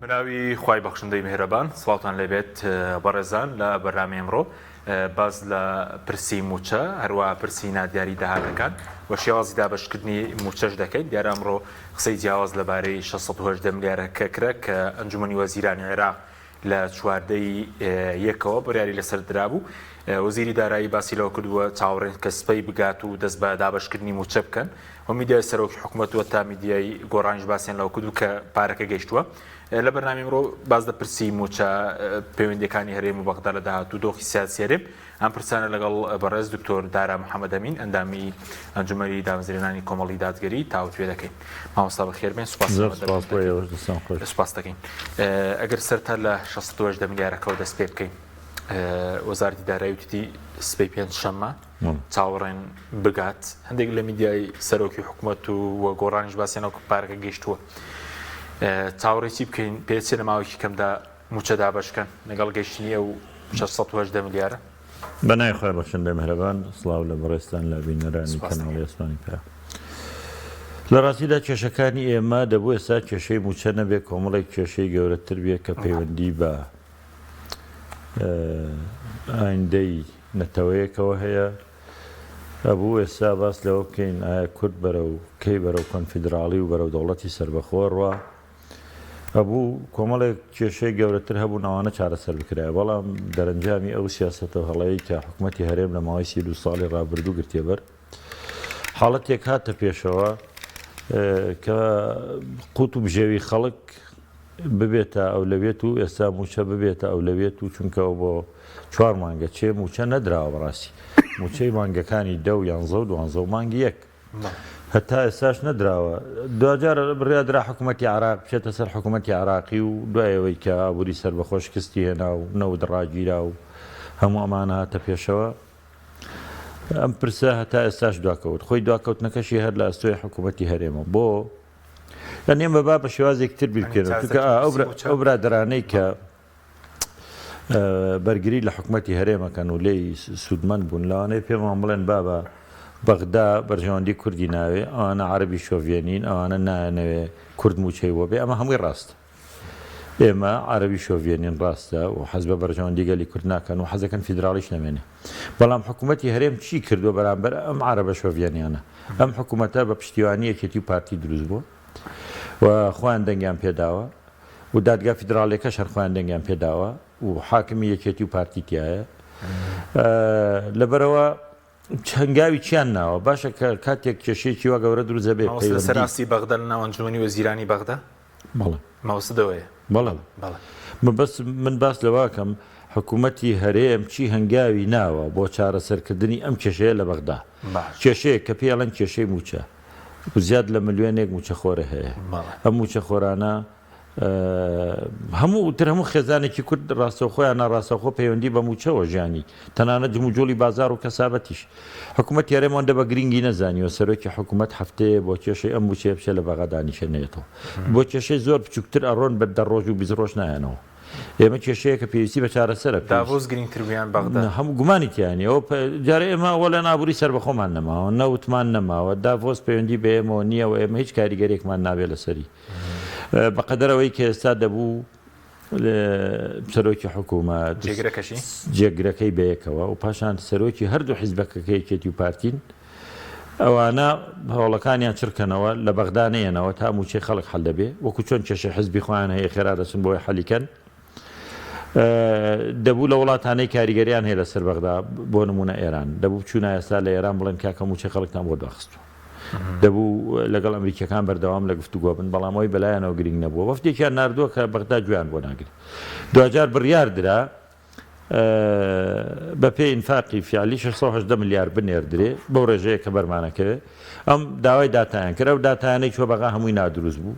بناوی خوای بەخشندەی میهرەبان سڵاوتان لەبێت بەڕێزان لە بەرنامەی ئەمڕۆ باز لە پرسی موچە هەروە پرسی نادیاری داهاتەکان وە شێوازی دابەشکردنی موچەش دەکەین دیارە ئەمڕۆ قسەی جیاواز لەبارەی 610 ملیارە کەکرە کە ئەنجومەنی وەزیرانی عێراق لە چواردەی یەکەوە بڕیاری لەسەر درابوو وەزیری دارایی باسی لەوە کردووە چاوەڕێن کە سپەی بگات و دەست بە دابەشکردنی موچە بکەن و میدیای سەرۆکی حکوومەت وە تا میدیای گۆڕانیش باسییان لەوە کردو کە پارەکە گەیشتووە لە بەرنامی ئەمڕۆ باز دەپرسی موچە پەیوەندیەکانی هەرێم و بەغدا لە داهاتوو دۆخی سیاسی هەرێم ئەم پرسانە لەگەڵ بەڕێز دکتۆر دارا محەممەد ئەمین ئەندامی ئەنجومەنی دامەزرێنانی کۆمەڵی دادگەری تاوتوێ دەکەین مامۆستا بەخێربێن سوپاس دەکەین ئەگەر سەرتا لە 610 ملیارەکەەوە دەست پێ بکەین وەزارەتی دارایی وتی سبەی پێنج شەممە چاوەڕێن بگات هەندێک لە میدیای سەرۆکی حکوومەت و گۆڕانیش باسییانەوە پارەکە گەیشتووە چاوەڕێکی بکەین پێچێ لە ماوەیەکی کەمدا موچە دابەشکەن لەگەڵ گەیشتنی ئەو 610 ملیارە بەنای خۆی بەخشندەی میهرەبان سڵاو لە بەڕێستان لە بینەرانی کەناڵی ئەسمانی پێ لە ڕاستیدا کێشەکانی ئێمە دەبوو ئێستا کێشەی موچە نەبێت کۆمەڵێک کێشەی گەورەتر بێت کە پەیوەندی بە ئایندەی نەتەوەیەکەوە هەیە ئەبوو ئێستا باس لەوە بکەین ئایا کورد بەرەو کەی بەرەو کۆنفیدراڵی و بەرەو دەوڵەتی سربەخۆڕوە هەبوو کۆمەڵێک کێشەی گەورەتر هەبوو ناوانە چارەسەر بکرای بەڵام دەرەنجامی ئەو سیاسەتەوە هەڵەیە کە حکوومەتی هەرێم لە ماوەی 32 ساڵی ڕابردوو گرتێبەر حاڵەتێک هاتە پێشەوە کە قوت و بژێوی خەڵک ببێتە ئەولەوێت و ئێستا موچە ببێتە ئەولەوێت و چونکەەوە بۆ 4 مانگە چێ موچە نەدراوە بەڕاستی موچەی مانگەکانی 10 و 11 و 12 و مانگی یەک هەتا ئێستاش نەدراوە دوجار بڕیادرا حکوومەتی عراق بچێتە سەر حکوومەتی عراقی و دوایەوەی کە ئابووری سەر بە خۆشکستی هێنا و نەود ڕاگیرا و هەموو ئەمانە هاتە پێشەوە ئەم پرسە هەتا ئێستاش دواکەوت خۆی دواکەوتنەکەشی هەر لە ئەستۆی حکوومەتی هەرێمە بۆ لەنێم بەبا بە شێوازێکی تر بیرکردن ئەو برادرانەی کە بەرگری لە حکوومەتی هەرێمەکەن و لێی سوودمەند بوون لەوانەیە پێمان بڵێن بابە بەغدا بەرژەوەندی کوردی ناوێ ئەوانە عەرەبی شۆڤێنین ئەوانە نایەنەوێ کورد موچەی وە بێ ئەمە هەمووی ڕاستە ئێمە عەرەبی شۆڤێنین ڕاستە و حەز بە بەرژەوەندی گەلی کورد ناکەن و حەزەکەن فیدراڵیش نامێنێ بەڵام حکوومەتی هەرێم چی کردووە بەرامبەر ئەم عەرەبە شۆڤێنیانە ئەم حکوومەتە بە پشتیوانی یەکێتی و پارتی دروست بووە و خۆیان دەنگیان پێداوە و دادگا فیدراڵێکەش هەر خۆیان دەنگیان پێداوە و حاکمی یەکێتی و پارتی تایە لەبەرەوە هەنگاوی چیان ناوە باشە کە کاتێک کێشەیەکی وا گەورە دروست دەبێت سەراستی بەغدا لە ناو ئەنجومەنی وەزیرانی بەغدا بەڵێ ماوەسەدەوەیە بەڵێ من باس لەواکەم حکوومەتی هەرێم چی هەنگاوی ناوە بۆ چارەسەرکردنی ئەم کێشەیە لە بەغدا کێشەیە کە پێڵەن کێشەی موچە زیاد لە ملیۆنێک موچەخۆرە هەیە ئەم موچەخۆرانە هەموو خێزانێکی کورد ڕاستەوخۆیان ناڕاستەوخۆ پەیوەندی بە موچەوە ژیانی تەنانەت جموجۆلی بازار و کەسابەتیش حکوومەت یاڕێمەوەندە بە گرنگی نەزانیوە سەرۆکی حکوومەت هەفتەیە بۆ کێشەی ئەم موچێ بچێ لە بەغا دانیشێنێتەوە بۆ کێشەی زۆر بچووکتر ئەڕۆن بە دەڕۆژ و بیزڕۆژ نایەنەوە ئێمە کێشەیە کە پێویستی بە چارەسەرە داڤۆز گرنگتربیان بەغدا هەموو گومانی تیانی ئەوە جارە ئێمە وە لە نابووری سەر بەخۆمان نەماوە نەوتمان نەماوە داڤۆز پەیوەندی بە ئێمەوە نییەوە ئێمە هیچ کاریگەرێکمان نابێت لەسەری بەقەدەرەوەی کە ئێستا دەبوو سەرۆکی حکوومەت جێگرەکەی بەیەکەوە و پاشان سەرۆکی هەردوو حیزبەکەکەیەکێتی و پارتین ئەوانە هەوڵەکانیان چرکەنەوە لە بەغدا نێنەوە تا موچەی خەڵک هەڵ دەبێ وەکو چۆن کێشەی حیزبی خۆیان هەیە خێرا دەچن بۆی حەلیکەن دەبوو لە وڵاتانەی کاریگەریان هەیە لەسەر بەغدا بۆ نمونە ئێران دەبوو چوونە ئێستا لە ئێران بڵێن کاکە موچەی خەڵکتان بۆ داخستووە دەبوو لەگەڵ ئەمریکەکان بەردەوام لە گفتوگۆ بن بەڵامەوەی بەلایەنەوە گرنگ نەبووە وەفتێکیان نردووە کە بەغدا گویان بۆ ناگرێت دوجار بڕیار درا بە پێی ئینفاقی فیالی 610 ملیار بنێردرێ بەو ڕێژەیە کە بەرمانەکەوێت ئەم داوای داتایان کرا و داتایانەی چۆ بەغا هەمووی نادروست بوو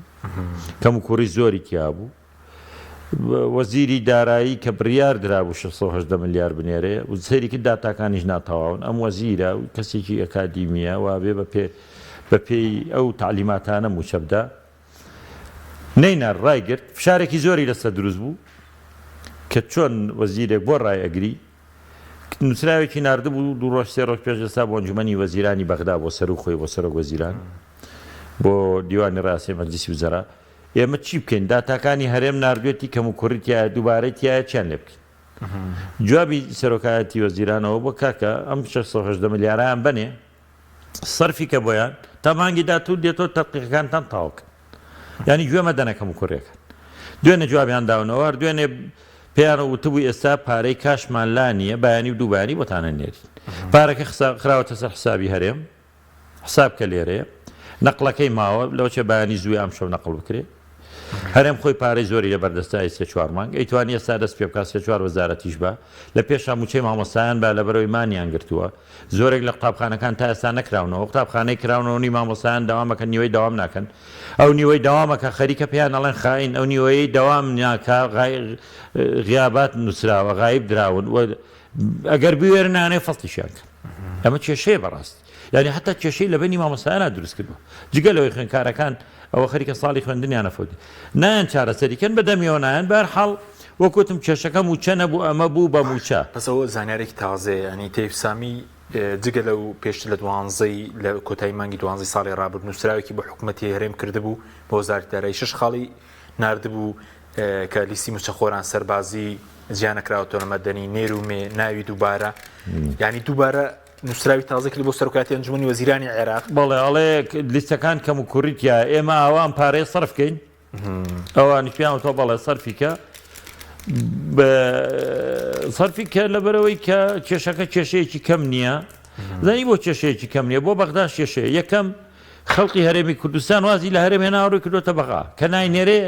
کەم و کوڕی زۆری تیا بوو وەزیری دارایی کە بڕیار درابوو 610 ملیار بنێرێ و سەیریکی داتاکانیش ناتەواون ئەم وەزیرە و کەسێکی ئەکادیمیە وا بێ بە پێی ئەو تعلیماتانە موچە بدا نەینا ڕایگرت فشارێکی زۆری لەسەر دروست بوو کە چۆن وەزیرێک بۆ ڕایئەگری نووسراوێکی نردبوو دوو ڕۆژ سێ ڕۆژ پێش ئێستا بۆ ئەنجومەنی وەزیرانی بەغدا بۆ سەر و خۆی بۆ سەرۆک وەزیران بۆ دیوانی ڕاستی مەجلیسی وزەرا ئێمە چی بکەین داتاکانی هەرێم نردوێتی کەم و کوڕیتیایە دووبارەتیایە چیان لێ بکەین جوابی سەرۆکایەتی وەزیرانەوە بۆ کاکە ئەم 680 ملیاران بنێ سەرفی کە بۆیان تا مانگی دااتوو دێتەوە تەقیقەکانتان تاوکن ینی گوێمە دەنەکەم و کوڕێکەکە دوێنێ جوابیان داونەوە دوێنێ پێیان وتبووی ئێستا پارەی کاشمان لا نییە بەیانی و دووباری بۆتانە نێرین پارەکە خراوەتە سەر حسابی هەرێم حساب کە لێرەیە نەقلەکەی ماوە لەوچە بەیانی زووی ئەم شەو نەقل بکرێ هەرێم خۆی پارەی زۆری لە بەردەستای سێ چوار مانگ ئەیتوانی ئێستا دەست پێ بکات سێ چوار وەزارەتیش بە لە پێش موچەی مامۆستایان بە لەبەرەوەی مانیان گرتووە زۆرێک لە قوتابخانەکان تا ئێستا نەکراونەوە قوتابخانەی کراونەوەنی مامۆستایان داوامەکە نیوەی داوام ناکەن ئەو نیوەی داوامەکە خەریکە پێیان ئەڵێن خاین ئەو نیوەیەی داوام ناکە غیابات نووسراوە غایب دراون ئەگەر بوێرنانێ فەستیشیان کرد ئەمە کێشەیە بەڕاست یعنی حتا کێشەی لە بینی مامۆستایانە دروست کردووە جگە لەوەی خوێندکارەکان ئەوە خەریکە ساڵی خوێندنیان نەفەوتی نایەن چارەسەریکەن بەدەمیەوە نایەن بەرحاڵ وەکوتم کێشەکە موچە نەبوو ئەمە بوو بە موچە پسەوە زانیارێکی تازەیە ینی تێفسامی جگە لەو پێشتر لە دوانزەی لە کۆتایی مانگی دوانزەی ساڵی ڕابرد نووسراوێکی بە حکوومەتی هەرێم کردبوو بۆ وەزارەتی دارایی 6 خاڵی ناردبوو کە لیستی موچەخۆران سەربازی زیانەکراوەتەوە لە مەدەنی نێر و مێ ناوی دووبارە ینی دووبارە نووسراوی تازەکردی بۆ سەرۆکاتی ئەنجومەنی وەزیرانی عێراق بەڵێ ئەڵێ لیستەکان کەم و کوڕیتە ئێمە ئەوان پارەی سەرفکەین ئەوانی پیانەوە بەڵێ سەرفیکە سەرفیکە لەبەرەوەی کە کێشەکە کێشەیەکی کەم نییە زانی بۆ کێشەیەکی کەم نییە بۆ بەغداش کێشەیە یەکەم خەڵقی هەرێمی کوردستان وازی لە هەرێم هێناوەڕووی کردوتە بەغا کە ناینێرێ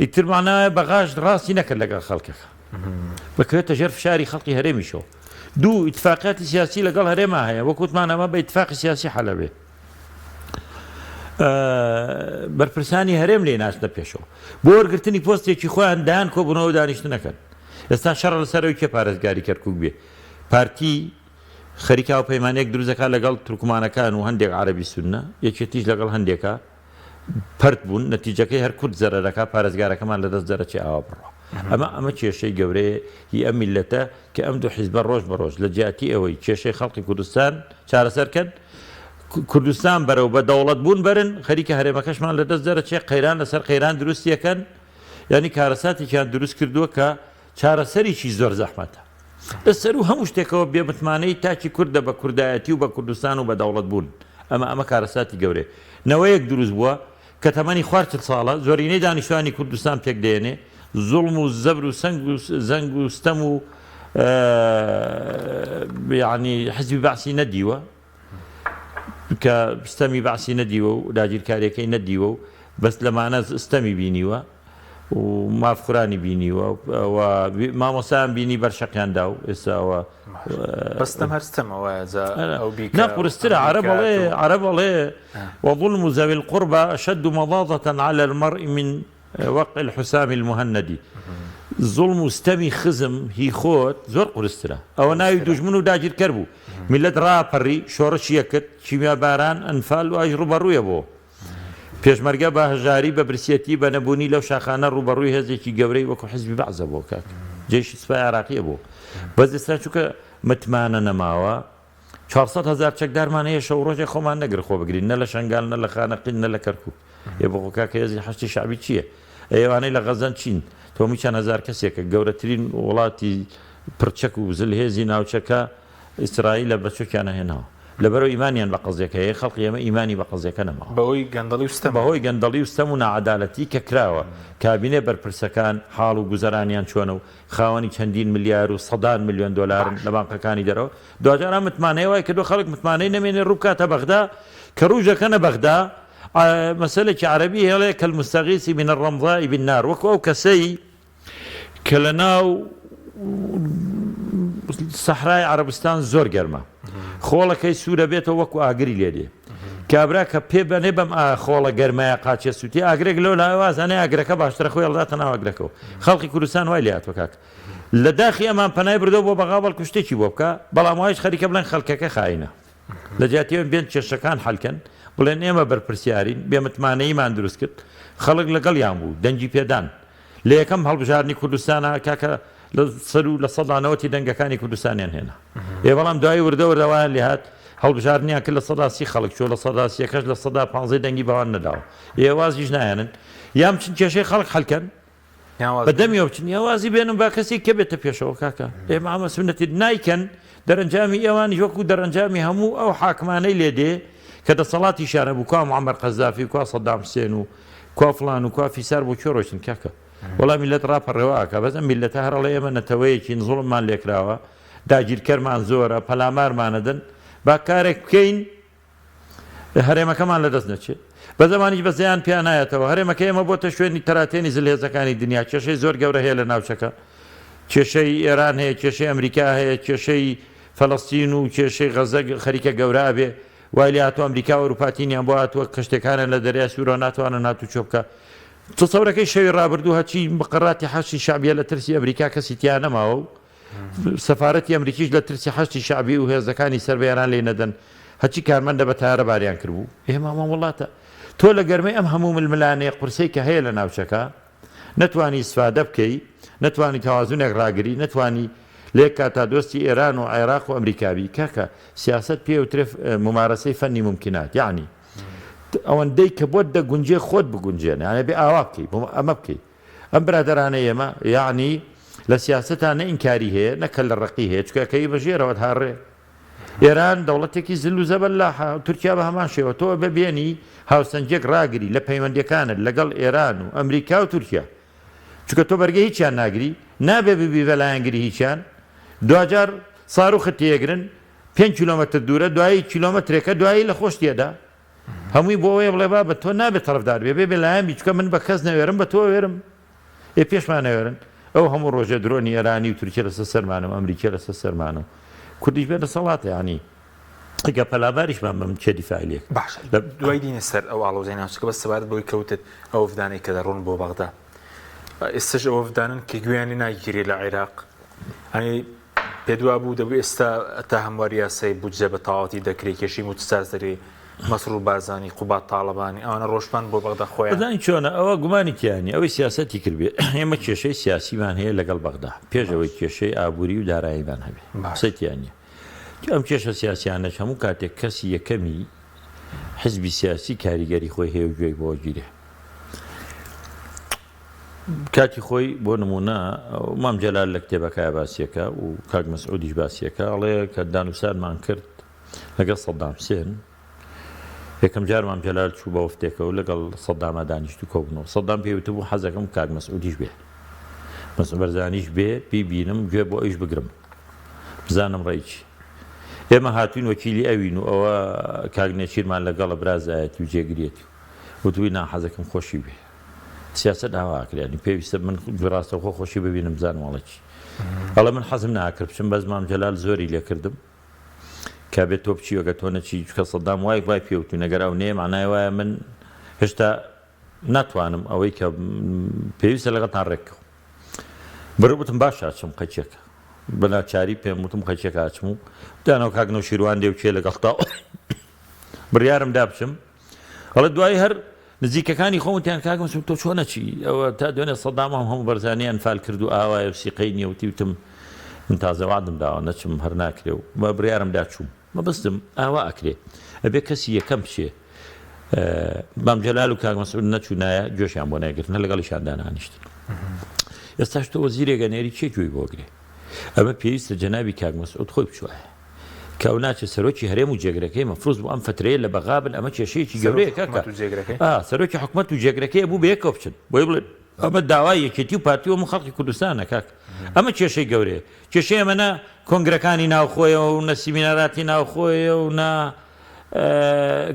ئیترمانایە بەغاش ڕاستی نەکرد لەگەڵ خەڵکەکە بکرێتە ژێر فشاری خەڵقی هەرێمیشەوە دوو ئیتفاقاتی سیاسی لەگەڵ هەرێما هەیە وەکوتمان ئەمە بە ئیتفاقی سیاسی حەلەبێ بەرپرسانی هەرێم لێ ناچنە پێشەوە بۆ وەرگرتنی پۆستێکی خۆیان دایان کۆبوونەوە دانیشتنەکەن ئێستا شەڕ لەسەرەوەی کێ پارێزگاری کەرکووک بێ پارتی خەریکا و پەیمانێک دروستەکە لەگەڵ تورکمانەکان و هەندێک عەرەبی سوننە یەکێتیش لەگەڵ هەندێکە پەرت بوون نەتیجەکەی هەر کورد زەرەرەکە پارێزگارەکەمان لەدەست دەرەچی ئاوا بڕۆ ئەمە کێشەی گەورەیە هی ئەم میلەتە کە ئەم دوو حیزبە ڕۆژ بە ڕۆژ لە جیاتی ئەوەی کێشەی خەڵقی کوردستان چارەسەرکەن کوردستان بەرەو بە دەوڵەت بوون بەرن خەریکە هەرێمەکەشمان لەدەست دەرەچێ قەیران لەسەر قەیران دروستیەکەن ینی کارەساتێکیان دروست کردووە کە چارەسەریی زۆر زەحمەتە لەسەر و هەموو شتێکەوە بێمتمانەی تاکی کووردە بە کوردایەتی و بە کوردستان و بە دەوڵەت بوون ئەمە کارەساتی گەورەیە نەوەیەک دروست بووە کە تەمەنی 40 ساڵە زۆرینەی دانیشتوانی کوردستان پێک دێنێ زوڵم و زەبر و زەنگ و ستەم و یعنی حزبی بەعسی نەدیوە کە ستەمی بەعسی نەدیوە و داگیرکاریەکەی نەدیوە و بەس لەمانە ستەمی بینیوە و مافخورانی بینیوە و مامۆسایان بینی بەرشەقیاندا و ئێستاوە بەستەم هەرستەمەوە نەقورسترە عەرەبەڵێ وظلم ذوي القربى أشد مضاضة على المرء من وقع الحسام المهندي زڵم و ستەمی خزم هی خۆت زۆر قورسترە ئەوە ناوی دوژمن و داگیرکەر بوو میلەت ڕاپەڕی شۆڕەشیە کرد چیمیا باران ئەنفال و ئاژ ڕوبەڕوویە بۆ پێشمەرگە بە هەژاری بە برسێتی بە نەبوونی لەو شاخانە ڕوبەڕووی هێزێکی گەورەی وەکو حیزبی بەعزە بۆ کاک جێشی سوپای عراقیە بۆ بەس ئێستا چووکە متمانە نەماوە 400,000 چەکدارمان هەیە شەو ڕۆژێ خۆمان نەگر خۆ بگرین نە لە شنگال نە لە خانەقین نە لە کەرکووک ێ بۆ کاکە هێزی حەشتی شعبی چییە ئەوانەی لە غەزەن چین تۆمی چەند هەزار کەسێکە گەورەترین وڵاتی پرچەک و زلهێزی ناوچەکە ئیسرائیل لە بەچۆکیانە هێناوە لەبەرەوە ئیمانیان بە قەزیەکە هەیە خەڵقی ئێمە ئیمانی بە قەزیەکە نەماوە بەهۆی گەندەڵی و ستەم و نەعەدالەتی کە کراوە کابینێ بەرپرسەکان حاڵ و گوزەرانیان چۆنە و خاوەنی چەندین ملیار و سەدان ملیۆن دۆلارن لە بانقەکانی دەرەوە دوجاران متمانەیە وای کردو خەڵک متمانەی نەمێنێ ڕووکاتە بەغدا کە ڕوژەکەنە بەغدا مەسەلێکی عەرەبی هێڵێ کە المستەغیثی من الرەمضاء بالنار وەکو ئەو کەسەی کە لە ناو سەحرای عەرەبستان زۆر گەرمە خۆڵەکەی سوورە بێتەوە وەکو ئاگری لێدێ کابرا کە پێ بەنێ بەم خۆڵە گەرمایە قاچێ سووتی ئاگرێک لەو لاوازانەی ئاگرەکە باشترە خۆی هەڵداتە ناو ئاگرەکەەوە خەڵکی کوردستان وای لێهاتوە کاک لە داخی ئەمان پەنای بردەوە بۆ بەغا بەڵکو شتێکی بۆ بکە بەڵام وایش خەریکە بڵێن خەڵکەکە خاینە لە جیاتیەوە بێن کێشەکان حەلکەن بڵێن ئێمە بەرپرسیارین بێمتمانەیمان دروست کرد خەڵک لەگەڵیان بوو دەنگی پێدان لە یەکەم هەڵبژاردننی کوردستانە کاکە لە سەر و لە سەدانەوەتی دەنگەکانی کوردستانیان هێنا بەڵام دوای وردەوردەوایان لێهات هەڵبژاردنیان کرد لە 100 خەڵک چۆ لە 100 لە 150 دەنگی بەوان نەداوە ئێوازیش نایەنن یام چین کێشەی خەڵک هەڵکەن بەدەمیەوە بچن یاوازی بێنم با کەسی کە بێتە پێشەوە کاکە ئێمە ئەمە سونەتی نایکەن دەرەنجامی ئێوانی وەکو دەرەنجامی هەموو ئەو حاکمانەی لێدێ کە دەسەڵاتی شارە بوو کوا معەمەر قەزافی کوا سەدام حوسێن و کوا فڵان و کوا فیسار بۆ کێ ڕۆیشتن کاکە وەڵام میلەت ڕاپەڕێواکە بەزم میلەتە هەرەڵە ئێمە نەتەوەیەکی زوڵممان لێکراوە داگیرکەرمان زۆرە پەلامارمانەدەن با کارێک بکەین هەرێمەکەمان لەدەست نەچێت بە زمانیش بەزیان پیان نایەتەوە هەرێمەکە ئێمە بۆتە شوێنی تەراتێنی زلهێزەکانی دنیا کێشەی زۆر گەورە هەیە لە ناوچەکە کێشەی ئێران هەیە کێشەی ئەمریکا هەیە کێشەی فەڵەستین و کێشەی غەزە خەریکە گەورە بێ وای لێ هاتووە ئەمریکا و ئەوروپاتینیان بۆ هاتووە کەشتێکانە لە دەریای سوورە ناتوانە ناتو چۆ بکە تصورەکەی شەوی ڕابردوو هەچی بقڕاتی حەشی شعبیە لە ترسی ئەمریکا کەسی تیا نەماوە و سەفارەتی ئەمریکیش لە ترسی حەشی شعبی و هێزەکانی سەربەیاران لێ نەدەن هەچی کارمەندە بە تارە باریان کردبوو ئێمە وڵاتە تۆ لە گەرمەی ئەم هەموو ململانەیە قورسەی کە هەیە لە ناوچەکە نەتوانی ئیسفادە بکەی نەتوانی تەوازونێک ڕاگری نەتوانی لێک تا دۆستی ئێران و عێراق و ئەمریکابی کاکە سیاست پێوترێ ممارەسەی فەنی ممکنات یعنی ئەوەندەی کە بۆت دەگونجێ خۆت بگونجێنە یانە بێ ئاوا بکەی ئەمە بکەی ئەم برادرانە ئێمە یعنی لە سیاستانە ئینکاری هەیە نەکە لە ڕقی هەیە چکەکەی بەژێرەوە هاڕێ ئێران دەوڵەتێکی زل و زەبەلاحە تورکیا بە هەمان شێوە تۆ ببێنی هاوسەنجێک ڕاگری لە پەیوەندیەکانت لەگەڵ ئێران و ئەمریکا و تورکیا چکە تۆ بەرگە هیچیان ناگری نابێ ببی بەلایەنگری هیچیان دوجار ساروخت تێگرن 5 کیلۆمەتر دوورە دوایی کیلۆمەترێکە دوایی لە خۆش تێدا هەمووی بۆ ئەوەیە بڵێ با بە تۆ نابێت تەرەفدار بێ بێ بەلایەن بیچکە من بە کەس نەوێرم بە تۆ وێرم ئێ پێشمان نەوێرن ئەو هەموو ڕۆژە درۆنی ئێرانی و تورکیا لەسەر سەرمانە و ئەمریکا لەسەر سەرمانە کوردیش بێنە سەڵاتە ینی ئەگە پەلاباریشمان بم چێ دیفاعلیەک باش لە دوای دینە سەر ئەو ئاڵۆزەی ناوچەکە بە سەبارەت بۆی کەوتت ئەو فدانەی کە دەڕۆن بۆ بەغدا ئێستش ئەوە فدانن کە گوێیانی ناگیرێ لە عێراق هەنی پێدوا بوو دەبوو ئێستا تا هەمواری یاسای بودجە بە تەواوەتی دەکرێت کێشی موتسازدەرێ مەسرور بارزانی قوبات تاڵەبانی ئەوانە ڕۆژمان بۆ بەغدا خۆیان بەزانی چۆنە ئەوە گومانی تیانی ئەوەی سیاسەتی کردبێ ئێمە کێشەی سیاسیمان هەیە لەگەڵ بەغدا پێشەوەی کێشەی ئابووری و داراییمان هەبێ قسەیتیانە ئەم کێشە سیاسیانەش هەموو کاتێک کەسی یەکەمی حزبی سیاسی کاریگەری خۆی هەیە و گوێی بۆ گیرێ کاتی خۆی بۆ نمونە مام جەلال لە کتێبەکە باسیەکە و کاک مەسعودیش باسیەکە ئەڵێ کە دانوسانمان کرد لەگەڵ سەدام حوسێن یەکەم جار مام جەلال چوو بە وفتێکە و لەگەڵ سەدامە دانیشت و کۆبنەوە سەدام پێوتە بوو حەزەکەم کاک مەسعودیش بێ مەسعود بەرزانیش بێ بیبینم گوێ بۆ ئەویش بگرم بزانم ڕێیچی ئێمە هاتوین وەکیلی ئەوین و ئەوە کاگنێچیرمان لەگەڵە برازایەتی و جێگرێتی وتوی ناحەزەکەم خۆشی بێ سیاست داواکرێنی پێویستە من ڕاستە خۆ خۆشی ببینم بزانوەڵێکی ئەڵە من حەزم ناکرد بچم بەس مام جەلال زۆری لێکردم کا بێت تۆ بچی وەگە تۆ نەچی چکە سەدام وای پێوتو نەگەراو نێ معنای وایە من هێشتا ناتوانم ئەوەی کە پێویستە لەگەڵتان ڕێککەوە بڕبتم باش ئاچم قەچێکە بەناچاری پێم وتم خەچێک ئاچم و دانەوە کاگنەوە شیروان دێ و چێ لەگەڵ تا بڕیارم دا بچم هەڵە دوای هەر نزیکەکانی خۆمتیان کاگم تۆ چۆن نەچی ئەوە تا دوێنێ سەدام هەموو بەرزانیان فال کرد و ئاوایە و سیقەی نیەوتی وتم من تازەوادم داوە نەچم هەر ناکرێ و مە بڕیارم دا چووم مەبستم ئاوا ئەکرێ ئەبێ کەسی یەکەم بچێ مام جەلال و کاک مەسعود نەچوونایە گوێشیان بۆ نایگرتن لەگەڵیشان دانانیشتن ئێستاش تۆ وەزیرێکە نێری چێ گوێی بۆگرێ ئەمە پێویستە جەنابی کاک مەسعود خۆی بچوایە کەو ناچێت سەرۆکی هەرێم و جێگرەکەی مەفروض بوو ئەم فترەیە لە بەغابن ئەمە کێشەیەکی گەورەیە کاکە سەرۆکی حکومەت و جێگرەکەی بوو بەیەکەوە بچن بۆی بڵێن ئەمە داوای یەکێتی و پارتی و خەڵکی کوردستانە کاک ئەمە کێشەی گەورەیە کێشەی ئەمەە کۆنگرەکانی ناوخۆیەوە و نە سیمیناراتی ناوخۆیە و نە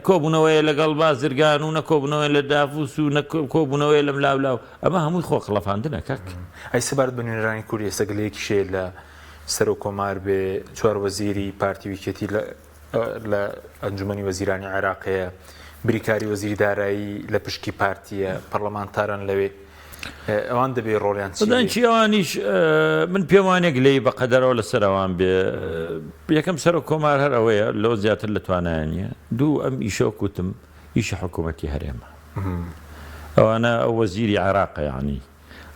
کۆبوونەوەی لەگەڵ بازرگان و نە کۆبوونەوەی لە دافوس و کۆبوونەوەی لەم لاولاو ئەمە هەمووی خۆ خڵەفاندنە کاک ئەی سەبارەت بە نوێنەرانی کوردی ئێستا گلەیەکی شێ لە سەر و کۆمار بێ چوار وەزیری پارتی ویکێتی لە ئەنجومەنی وەزیرانی عێراقەیە بریکاری وەزیری دارایی لە پشکی پارتیە پەرلەمانتاران لەوێ ئەوان دەبێ ڕۆڵیان چی ئەوانیش من پێم وانێک لێی بەقەدەرەوە لەسەر ئەوان بێ یەکەم سەر و کۆمار هەر ئەوەیە لەو زیاتر لە توانایانە دوو ئەم ئیشە کوتم ئیشە حکوومەتی هەرێمە ئەوانە ئەو وەزیری عێراقە یعنی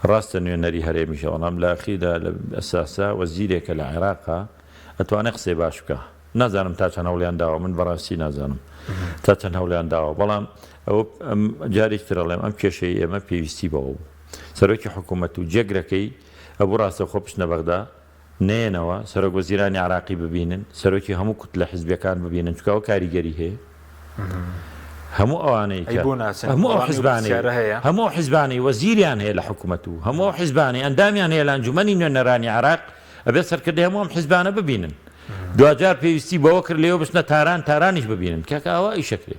ڕاستە نوێنەری هەرێمیشە وەڵام لە ئەخیردا لە ئەساسا وەزیرێکە لە عێراقا ئەتوانێت قسەی باش بکە نازانم تا چەند هەوڵیان داوە من بەڕاستی نازانم تا چەند هەوڵیان داوە بەڵام ئەوە جارێکترەڵێم ئەم کێشەی ئێمە پێویستی بەوە بوو سەرۆکی حکوومەت و جێگرەکەی ئەبوو ڕاستە خۆ پشتە بەغدا نێنەوە سەرۆک وەزیرانی عراقی ببینن سەرۆکی هەموو کوت لە حیزبەکان ببینن چکەوە کاریگەری هەیە هەموو ئەوانەی هەموو حیزبانی وەزیریان هەیە لە حکوومەت و هەموو حیزبانی ئەندامیان هەیە لە ئەنجومەنی نوێنەرانی عراق ئەبێ سەرکردی هەموو ئەم حیزبانە ببینن دوجار پێویستی بەوە کرد لێەوە بچنە تارانیش ببینن کاکەوە ئیشەکرێ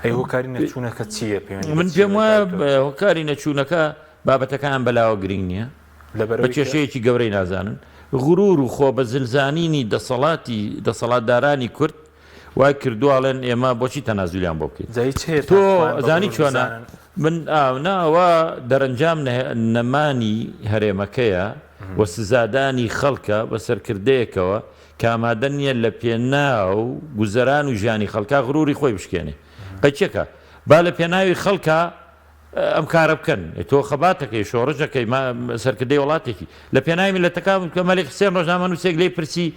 ئەی هۆکاری نەچوونەکە چییە من پێم وایە هۆکاری نەچوونەکە بابەتەکان بەلاوە گرنگ نییە بە کێشەیەکی گەورەی نازانن غرور و خۆ بە زلزانینی دەسەڵاتدارانی کورد وای کردوواڵێن ئێمە بۆچی تەنازولیان بۆ بکەیت تۆ زانی چۆنە من ناوە دەرەنجام نەمانی هەرێمەکەیە وە سزادانی خەڵکە بە سەرکردەیەکەوە کامادە نیە لە پێناو گوزەران و ژیانی خەڵکا غروری خۆی بشکێنێ قەچێکە با لە پێناوی خەڵکە ئەم کارە بکەن تۆ خەباتەکەی شۆڕژەکەی سەرکردەی وڵاتێکی لە پێناوی میلەتەکان کە مەلێک حسێن ڕۆژنامە نووسێک لێی پرسی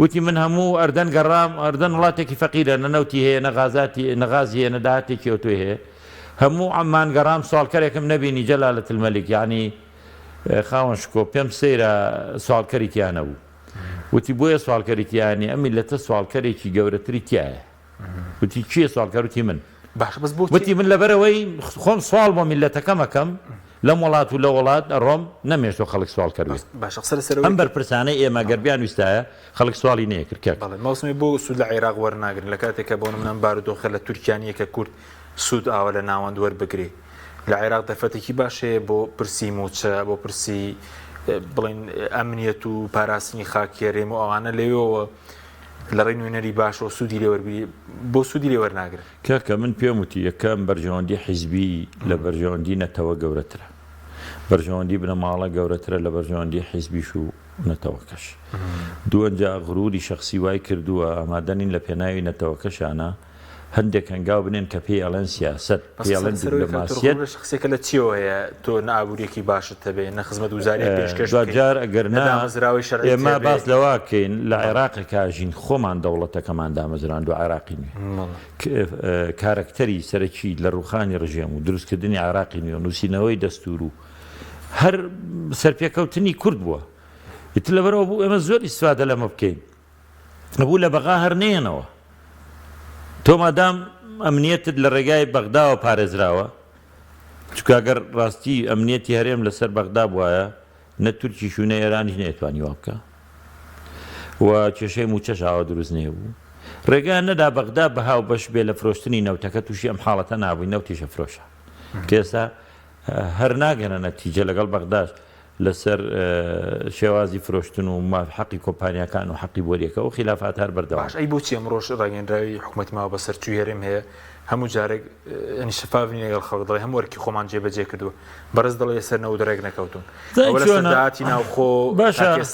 وتی من هەموو ئەردەن گەڕام ئەردەن وڵاتێکی فەقیرە نەنەوتی هەیە نەغازی هەیە نەداهاتێکی ئۆتۆی هەیە هەموو ئەممان گەڕام سوالکەرێکم نەبینی جەلالەت المەلیک یعنی خاوەن شکۆ پێم سەیرە سوالکەریتیانە بوو وتی بۆیە سوالکەریتیانی ئەم میلەتە سوالکەرێکی گەورەتری تایە وتی چییە سوالکەروتی من وتی من لەبەرەوەی خۆم سوال بۆ میلەتەکەم ئەەکەم لەم وڵات و لە وڵات ڕۆم نەمێشتۆ خەڵک سوال کردوێت ئەم بەرپرسانەی ئێمە گەربیان ویستایە خەڵک سوالی نەیەکرد مەوسمی بۆ سوود لە عێراق وەرناگرن لە کاتێکە بۆ منم بارودۆخە لە تورکیانیەکە کورد سوود ئاوە لە ناوەند وەربگرێ لە عێراق دەرفەتێکی باشەیە بۆ پرسی موچە بۆ پرسی بڵین ئەمنیەت و پاراستنی خاکێڕێم و ئەوانە لەوێەوە لە ڕێی نوێنەری باشەوە سوودی لێوەربی بۆ سوودی لێ وەرناگرن کاکە من پێم وتی یەکەم بەرژەوەندی حیزبی لە بەرژەوەندی نەتەوە گەورەترە بەرژەوەندی بنەماڵە گەورەترە لە بەرژەوەندی حیزبیش و نەتەوەکەش دووەنجا غروری شخصی وای کردووە ئامادەنین لە پێناوی نەتەوەکەشانە هەندێک هەنگاو بنێن کە پێی ئەڵەن سیاست پێڵەن دیپلۆماسیەت شخصێکە لە چیەوە هەیە تۆ نەئابوووریەکی باشت هەبێ نە خزمەت وزاری پێشکەش جار ئەگەر ئێمە باس لەواکەین لە عێراقێکا ژین خۆمان دەوڵەتەکەمان دامەزران دو عێراقی نوێ کارکتەری سەرەکی لە ڕوخانی ڕژێم و دروستکردنی عێراقی نوێ نووسینەوەی دەستور و هەر سەرپێکەوتنی کورد بووە ئیتر لەبەرەوە بوو ئێمە زۆر ئیسفادە لەمە بکەین بوو لە بەغا هەر نێنەوە تۆ مادام ئەمنیەتت لە ڕێگای بەغداوە پارێزراوە چکاگەر ڕاستی ئەمنیەتی هەرێم لەسەر بەغدا بواە نە تورکی شوونە ئێرانیش نێتوانی وا بکە و کێشەی موچەش ئاوە دروست نێ بوو ڕێگان نەدا بەغدا بەهاو بەش بێ لە فرۆشتنی نەوتەکە تووشی ئەم حاڵەتە نابووی نەوتیشە فرۆشە کێسا هەر ناگەنە نەتیجە لەگەڵ بەغداش لەسەر شێوازی فرۆشتن و حەقی کۆمپانیەکان و حەقی بۆریەکە و خلافات هەر بەردەوام ئەی بۆچی ئەمڕۆژ ڕاگەنراوی حکوومەتی ماوە بەسەر چوی هەرێم هەیە هەموو جارێک ئەنی شەفاافنی لەگەڵ خەڵک دەڵێ هەموو وەرکی خۆمان جێبەجێ کردووە بەڕز دەڵێ سەر نەوە دەرێک نەکەوتون داهاتی ناوخۆ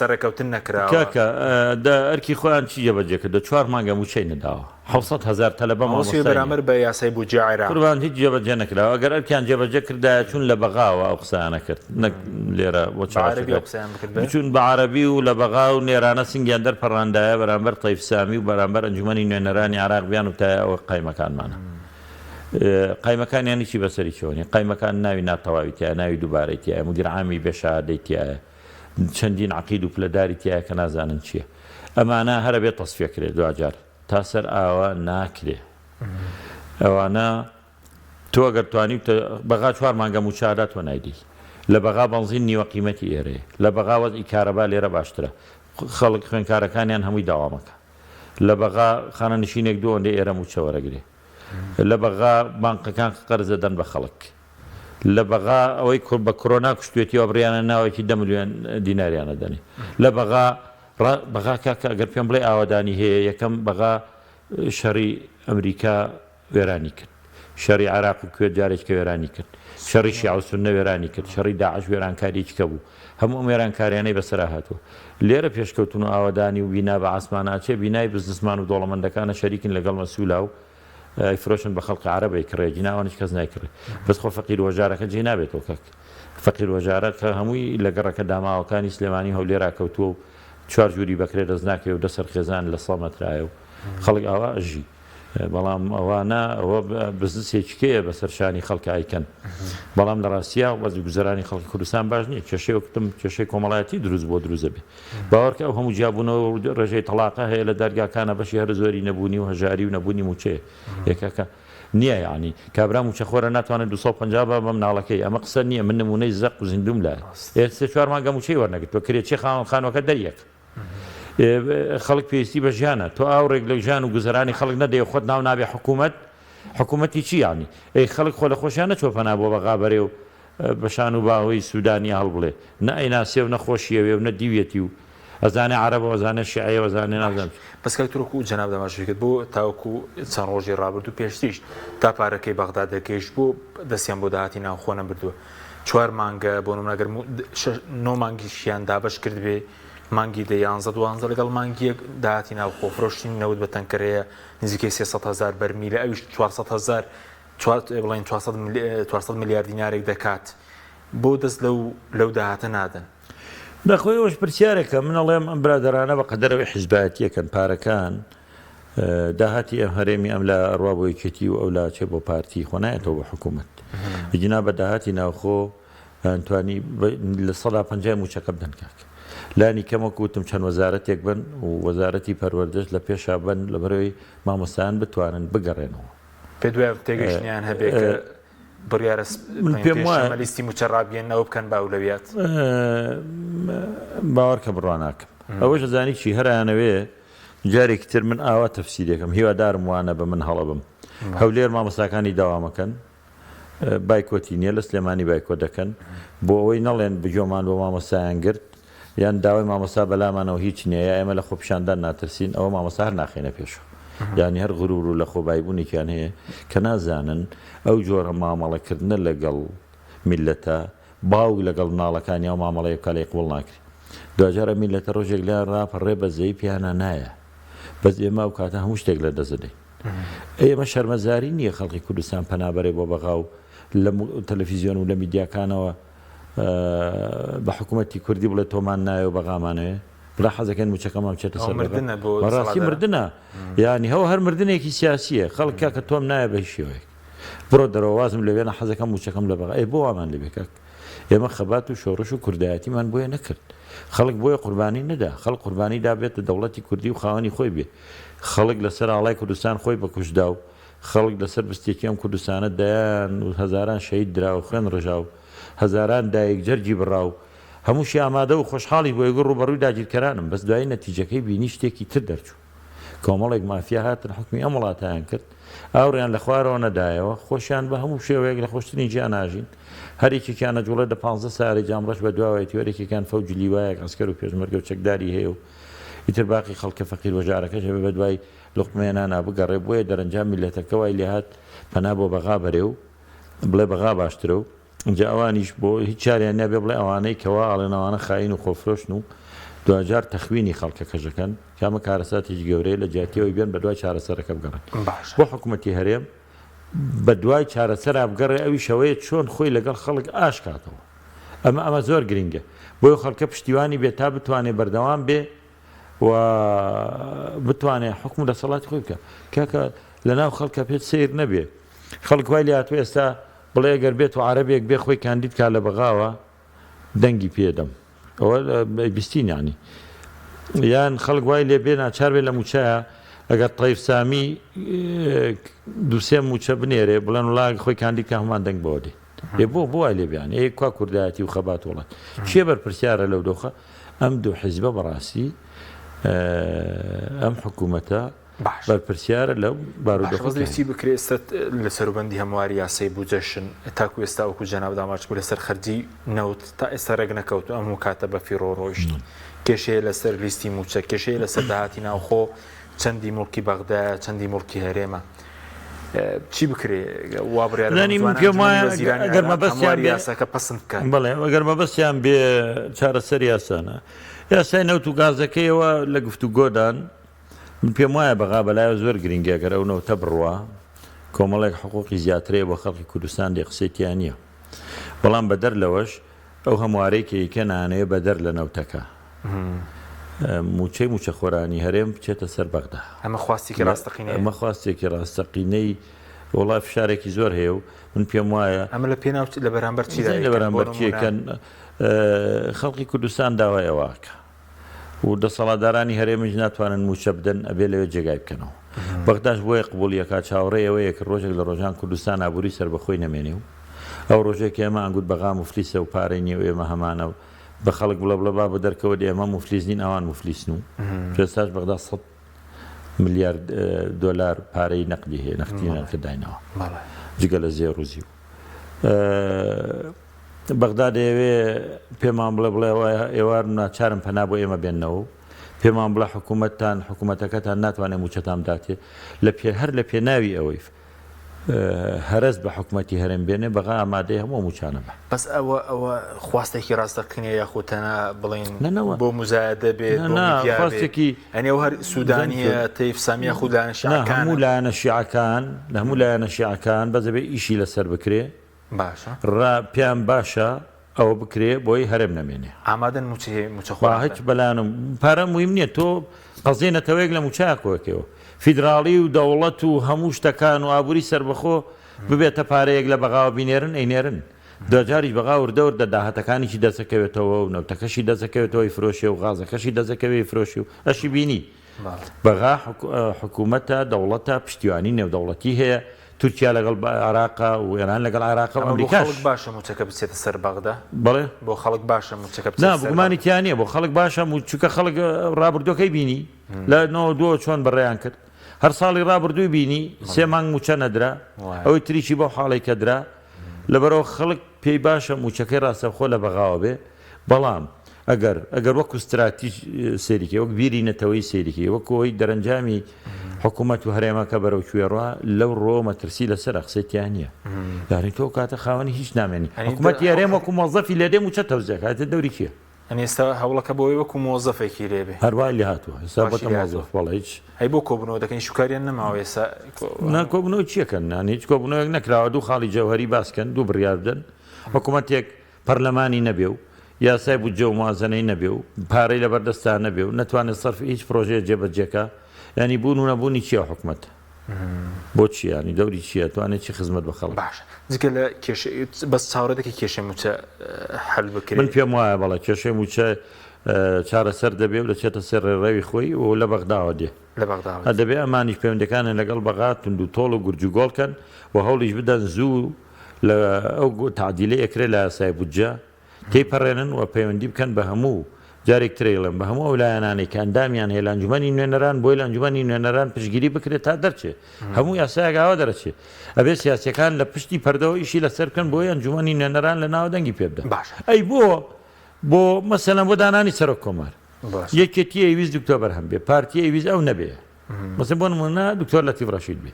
سەرەکەوتن نەکراوە کاکە ئەرکی خۆیان چی جێبەجێ کردو 4 مانگە موچەی نەداوە 700,000 تەلەبە ماوەسی بەرامبەر بە یاسای بوو جێعێرا قوربان هیچ جێبەجێ نەکراوە ئەگەر ئەرکیان جێبەجێ کردایە چون لە بەغاوە ئەو قسەیانە کرد نەک لێرە بۆ چون بە عەرەبی و لە بەغا و نێرانە سنگیان دەرپەڕاندایە بەرامبەر تەیف سامی و بەرامبەر ئەنجومەنی نوێنەرانی عێراق بیان و تایە ئەوە قایمەکانمانە قایمەکانیانی چی بەسەری چۆنی قایمەکان ناوی ناتەواوی تایە ناوی دووبارەی تایە مدیر عامی بێشەهادەی تایە چەندین عەقید و پلەداری تایە کە نازانن چییە ئەمانە هەرە بێت تەسفیەکرێت دوجار تا سەر ئاوە ناکرێ ئەوانە تۆ ئەگەر توانی بەغا 4 مانگە موچادا تۆ نایدی لە بەغا بەنزین نیوە قیمەتی ئێرەیە لە بەغا وەزئی کارەبا لێرە باشترە خەڵک خوێنکارەکانیان هەمووی داوامەکە لە بەغا خانە نشینێک دوو ئەوەندەی ئێرە موچە وەرەگرێ لە بەغا بانقەکان قەرزە دەن بە خەڵک لە بەغا ئەوەی بە کۆرۆنا کوشتێتیەوە بڕیانە ناوێکی 10 ملیۆن دیناریانە دەنێ لە بەغا کاکە ئەگەر پێم بڵێ ئاوادانی هەیە یەکەم بەغا شەڕی ئەمریکا وێرانی کرد شەڕی عێراق و کوێت جارێککە وێرانی کرد شەڕی شیعە و سوننە وێرانی کرد شەڕی داعش وێرانکاریکە بوو هەموو ئەم وێرانکاریانەی بەسەرا هاتووە لێرە پێشکەوتن و ئاوادانی و بینا بە ئاسماناچێ بینای بزنسمان و دۆڵەمەندەکانە شەریکن لەگەڵ مەسوولا و فرۆشن بە خەڵقی عەرەبەی کڕێ جیناوانش کەس نایکڕێ بەس خۆ فەقیر وەژارەکە جێ نابێتەوە کەک فەقیر وەژارە کە هەمووی لە گەڕەکە داماوەکانی سلێمانی هەولێرا کەوتووە و 4 جووری بەکرێ دەست ناکەوێ و دەسەر خێزان لە 100 مەترایە و خەڵک ئاوا ئەژی بەڵام ئەوانە ئەوە بزنسێکیکەیە بە سەرشانی خەڵک ئایکەن بەڵام لە ڕاستیا وەزی گوزەرانی خەڵکی کوردستان باش نییە کێشەیەکتم کێشەی کۆمەڵایەتی دروست بۆ دروزە بێ باوەڕکە ئەو هەموو جیابوونەوە ڕێژەی تەلاقە هەیە لە دەرگاکانە بەشی هەر زۆری نەبوونی و هەژاری و نەبوونی موچێ یەکەکە نییە یعنی کابرا موچەخۆرە ناتوانێت 250 بە مناڵەکەی ئەمە قسە نییە من نمونەی زەق و زیندوم لایە سێ چوار مانگە موچەی وەرنەگرت تۆ کرێکی خانوەکە دەریەک خەڵک پێویستی بە ژیانە تۆ ئاوڕێک لە ژیان و گوزەرانی خەڵک نەدەی خۆت ناو نابێ حکوومەتی چی ینی ئەی خەڵک خۆ لە خۆشیانە چۆ پەنا بۆ بەغابەرێ و بەشان و باوەی سوودانی هەڵبڵێ نە ئەیناسیە و نەخۆشیەوێ و نەدیوێتی و ئەزانێ عەرەبە ئەزانێ شیعەیە ئەزانێ نازانم بەسکە تورک و جەناب داماشویکرد بۆ تاوەکو چەند ڕۆژی ڕابرد و پێشتیش تا پارەکەی بەغدا دەگەیشت بۆ دەستیان بۆ داهاتی ناوخۆ نەبردووە 4 مانگە بۆ نمونەگەر 9 مانگیشیان دابش کرد بێ مانگی دە 11 لەگەڵ مانگیەک داهاتی ناوخۆ فرۆشتنی نەوت بە تەنکەرەیە نزیکەی 300,000 بەرمیلە ئەویش 400,000 بڵین 400 میلیارد دینارێک دەکات بۆ دەست لەو داهاتە نادەن دەخۆی ئەوش پرسیارێکە من ئەڵێم ئەم برادرانە بە قەدەرەوەی حیزبایەتیەکەن پارەکان داهاتی ئەم هەرێمی ئەم لە ڕوا بۆ یەکێتی و ئەو لاچێ بۆ پارتی خۆ نایەتەوە بە حکوومەت بجنا بە داهاتی ناوخۆ ئەتوانی لە 150 موچەکە بدەن کاک لانی کەمەکو وتم چەند وەزارەتێک بن و وەزارەتی پەروەردەش لە پێشا بن لە بەرەوەی مامۆستایان بتوانن بگەڕێنەوە پێ دوای تێگەیشتنیان هەبێت کە بڕیارە لیستی موچە ڕابگەێنەوە بکەن باولەویات باوەڕکە بڕوان ناکەم ئەوەش زانی چی هەرانەوێ جارێکی تر من ئاوا تەفسیرێکم هیوادارم وانە بە من هەڵەبم هەولێر مامۆستاکانی داوامەکەن بایکۆتی نییە لە سلێمانی بایکۆ دەکەن بۆ ئەوەی نەڵێن بجۆمان بۆ مامۆستایان گرت یان داوای مامۆستا بەلامانەوە هیچ نییە ئێمە لە خۆپیشاندان ناترسین ئەوە مامۆستا هەر ناخێنە پێشەوە یعنی هەر غرور و لە خۆبایبوونێکیان هەیە کە نازانن ئەو جۆرە مامەڵەکردنە لەگەڵ میلەتە باوک لەگەڵ مناڵەکانی ئەو مامەڵەیە کالێ قوڵ ناکری دوجارە میلەتە ڕۆژێک لە ڕاپەڕێ بەزەی پیانە نایە بەس ئێمە ئەو کاتە هەموو شتێک لە دەزدەین ئێمە شەرمەزاری نییە خەڵکی کوردستان پەنابەرێ بۆ بەغا و لە تەلەڤیزیۆن و لە میدیاکانەوە بە حکوومەتی کوردی بڵێ تۆمان نایە و بەغامانەوە بڵا حەزەکەن موچەکەمان بچێتە سەر بەڕاستی مردنە یعنی هەو هەر مردنێکی سیاسیە خەڵکە کە تۆم نایە بە شێوەیەک بڕۆ دەرەوازم لەوێنە حەزەکەم موچەکەم لە بەغا بۆ وامان لێ بێکاک ئێمە خەبات و شۆڕش و کوردایەتیمان بۆیە نەکرد خەڵک بۆیە قوربانی نەدا خەڵک قوربانی دابێتە دەوڵەتی کوردی و خاوەنی خۆی بێ خەڵک لەسەر ئاڵای کوردستان خۆی بەکوشدا و خەڵک لەسەر بستێکی ئەم کوردستانە دایان و هەزاران شەهید درا و خوێن ڕژا و هەزاران دایک جەرگی بڕا و هەمووشی ئامادە و خۆشحاڵی بۆ ێگە ڕوبەڕووی داگیرکەرانم بەس دوای نەتیجەکەی بینی شتێکی تر دەرچوو کۆمەڵێک مافیا هاتن حکمی ئەم وڵاتیان کرد ئاوڕیان لە خوارەوە نەدایەوە خۆشیان بە هەموو شێوەیەک لە خۆشتنی گیان ناژین هەرێکێکیانە جوڵە دە 15 ساری جامڕەش بە دواوەتی وەرێکێکان فەوجی لیوایەک ئەسکەر و پێشمەرگە و چەکداری هەیە و ئیتر باقی خەڵکە فەقیر وەژارەکەش بە دوای لوقمەیەنان بگەڕێ بۆیە دەرەنجام میلەتەکە وای لێ هات پەنا بۆ بەغا بەرێ و بڵێ بەغا باشترە و اینجا ئەوانیش بۆ هیچ چاریان نابێ بڵێ ئەوانەی کەوا ئاڵێنەوانە خاین و خۆفرۆشن و دوجار تەخوینی خەڵکەکەژەکەن کامە کارەساتێکی گەورەیە لە جیاتیەوەی بێن بە دوای چارەسەرەکە بگەڕن بۆ حکوومەتی هەرێم بە دوای چارەسەر بگەڕێ ئەوی شەوەیە چۆن خۆی لەگەڵ خەڵک ئاشکاتەوە ئەمە زۆر گرنگە بۆی خەڵکە پشتیوانی بێت تا بتوانێت بەردەوام بێ و بتوانێت حکم لە سەڵاتی خۆی بکە کاکە لەناو خەڵکە پێت سیر نەبێ خەڵک وای لە هاتووە ئێستا بڵێ گەر بێت و عەرەبێک بێ خۆی کاندید کا لە بەغاوە دەنگی پێدەم ئەوە بیستین ینی یان خەڵک وای لێ بێ ناچار بێ لە موچایە ئەگەر تەیف سامی دووسێ موچە بنێرێ بڵێن وڵا خۆی کاندید کە هەمان دەنگ بۆ دێ بۆ وای لێ بیان کا کوردایەتی و خەبات وڵات چێ بەرپرسیارە لەو دۆخە ئەم دوو حیزبە بەڕاستی ئەم حکوومەتە بەرپرسیارە لەو بارودۆخی بکرێت لە سەروبەندی هەمواری یاسای بوجەشن تاکو ئێستا وەکو جەناب داماچ بوو لەسەر خەرجی نەوت تا ئێستا ڕێک نەکەوت ئەم کاتە بە فیرۆ ڕۆیشت کێشەیە لەسەر لیستی موچە کێشەیە لەسەر داهاتی ناوخۆ چەندی مڵکی بەغدا چەندی مڵکی هەرێمە چی بکرێ وابڕێگەرمەبەستیانکە پسند بکە بڵێ ئەگەر مەبەستیان بێ چارەسەر یاسانە یاسای نەوت و گازەکەیەوە لە گفتوگۆدان من پێم وایە بەغا بەلایە زۆر گرنگەگەر ئەو نەوتە بڕوە کۆمەڵێک حقوقی زیاترەیە بۆ خەڵکی کوردستان لێ قسەیتیان نییە بەڵام بەدەر لەوەش ئەو هەموارەیەکێکە نانەیە بەدەر لە نەوتەکە موچەی موچە خۆرانی هەرێم بچێتە سەر بەغدا ئەمە خواستێکی ڕاستەقینەیە ئەمە خواستێکی ڕاستەقینەی وڵای فشارێکی زۆر هەیە و من پێم وایە ئەمە لە پێناو لە بەرامبەر چی لە بەرامبەر چیەکەن خەڵکی کوردستان داوای ئەوواکە و دەسەڵاتدارانی هەرێمش ناتوانن موچە بدەن ئەبێ لەوێ جێگای بکەنەوە بەغداش بۆیە قبوڵیەکە چاوەڕێەوەیە کە ڕۆژێک لە ڕۆژان کوردستان ئابووری سەربەخۆی نەمێنێ و ئەو ڕۆژێکی ئێمە ئەنگوت بەغا مفلیسە و پارەی نیێ و ئێمە هەمانە و بە خەڵک بڵە بڵە بە دەرکەوە دێ ئێمە مفلیس نین ئەوان مفلیسن و پێستاش بەغدا 100 ملیارد دۆلار پارەی نەقدی هەیە نەختینە کە داینەوە جگە لە زێڕوزی و بەغدا دەیەوێ پێمان بڵێ ئێوار ناچارم پەنا بۆ ئێمە بێننەوە پێمان بڵە حکوومەتەکەتان ناتوانێت موچەتان داتێ هەر لە پێناوی ئەوەی هەرس بە حکوومەتی هەرێم بێنێ بەغا ئامادەی هەموو موچانە بە بەس ئەوە خواستێکی ڕاستەقینەیە یاخۆتەنە بڵین بۆ مزایدە بێت خواستێکی ئەنێ هەر سوودانیە تەیف سامیە خوددانە شیعەکان هەموو لایەنە شیعەکان لە هەموو لایەنە شیعەکان بەزەبێ ئیشی لەسەر بکرێ باشە پێیان باشە ئەوە بکرێ بۆی هەرێم نەمێنێ ئامادەن موچە هیچ بەلانم پارە مهم نییە تۆ قەزێنەتەوەیەک لە موچاکۆکەوە فیدراالی و دەوڵەت و هەموو شتەکان و ئابووری سربەخۆ ببێتە پارەیەک لە بەغاوە بینێرن ئەینێرن دەجاریش بەغا وردەور دەداهاتەکانیی دەسەکەوێتەوە و نەوتەکەشی دەسەکەوێتەوەی فرۆشی و غازەکەشی دەسەکەوێی فرۆشی و ئەشی بینی بەغا حکوومەتە دەوڵەتە پشتیوانی نێودەوڵەتی هەیە تورکیا لەگەڵ عراقا و ئێران لەگەڵ عراقا و ئەمریکاش باشە موچەکە بچێتە سەر بەغدا بڵێ بۆ خەڵک باشە موچەکە بگومانی تیانە بۆ خەڵک باشە چونکە خەڵک ڕابردوەکەی بینی لە 92 چۆن بەڕێیان کرد هەر ساڵی ڕابردووی بینی 3 مانگ موچە نەدرا ئەوەی تریشی بۆ حاڵی کەدرا لەبەرەوە خەڵک پێی باشە موچەکەی ڕاستەخۆ لە بەغاوە بێ بەڵام ئەگەر وەکو استراتیژ سێریکە وەک بیری نەتەوەی سێریکی وەکەوەی دەرەنجامی حکوومەت و هەرێمەکە بەرەو کوێڕوا لەو ڕۆ مەترسی لەسەر قسەیان نییە داری تۆ کاتە خاوەنی هیچ نامێنی حکوومەتی هەرێم وەکو مۆزەفی لێ دێ موچە تەوزێک هاتە دەوری کێ ئەستا هەوڵەکە بۆی وەکو مۆزەفێکی لێبێ هەروای لێ هاتووە حسابەتە مۆزەف بەڵێ هیچ هەی بۆ کۆبنەوە دەکەین شوکاریان نەماوە ئێستا کۆبنەوە چیەکەن نانی هیچ کۆبنەوەیەک نەکراوە دوو خاڵی جەوهەری باسکەن دوو بڕیار بدەن حکوومەتێک پەرلەمانی نەبێ و یاسای بودجە و موازنەی نەبێ و پارەی لەبەردەستان نەبێ و نەتوانێت سەرف هیچ پرۆژەیە جێبەجێکە ینی بوون و نەبوونی چیە حکوومەت بۆچی ینی دەوری چیە توانێت چی خزمەت بە خەڵک باش جگە لە بەس چاوەڕێ دەکەی کێشەی موچە هەل بکرێت من پێم وایە بەڵێ کێشەی موچە چارەسەر دەبێ و دەچێتە سەر ڕێڕەوی خۆی و لە بەغداوە دێ لە بەغدا دەبێ ئەمانیش پەیوەندەکانن لەگەڵ بەغا تونند و تۆڵ و گورجوگۆڵکەن و هەوڵیش بدەن زوو لە ئەو تعدیلە ئەکرێ لە یاسای بودجە تێپەڕێنن و پەیوەندی بکەن بە هەموو جارێک ترێڵم بە هەموو ئەولایەنانی کە ئەندامیان هەیە لە ئەنجومەنی نوێنەران بۆی لە ئەنجومەنی نوێنەران پشتگیری بکرێت تا دەرچێت هەموو یاسایەکەوە دەرەچێت ئەبێ سیاسەکان لە پشتی پەردەوە ئیشی لەسەر بکەن بۆی ئەنجومەنی نوێنەران لە ناودەنگی پێ بدەن ئەی بۆ مەسەلەن بۆ دانانی سەرۆک کۆمار یەکێتی ئەویست دکتۆر بەرهەم بێ پارتی ئەویست ئەو نەبێ مەسەن بۆ نمونە دکتۆر لەتیف ڕەشید بێ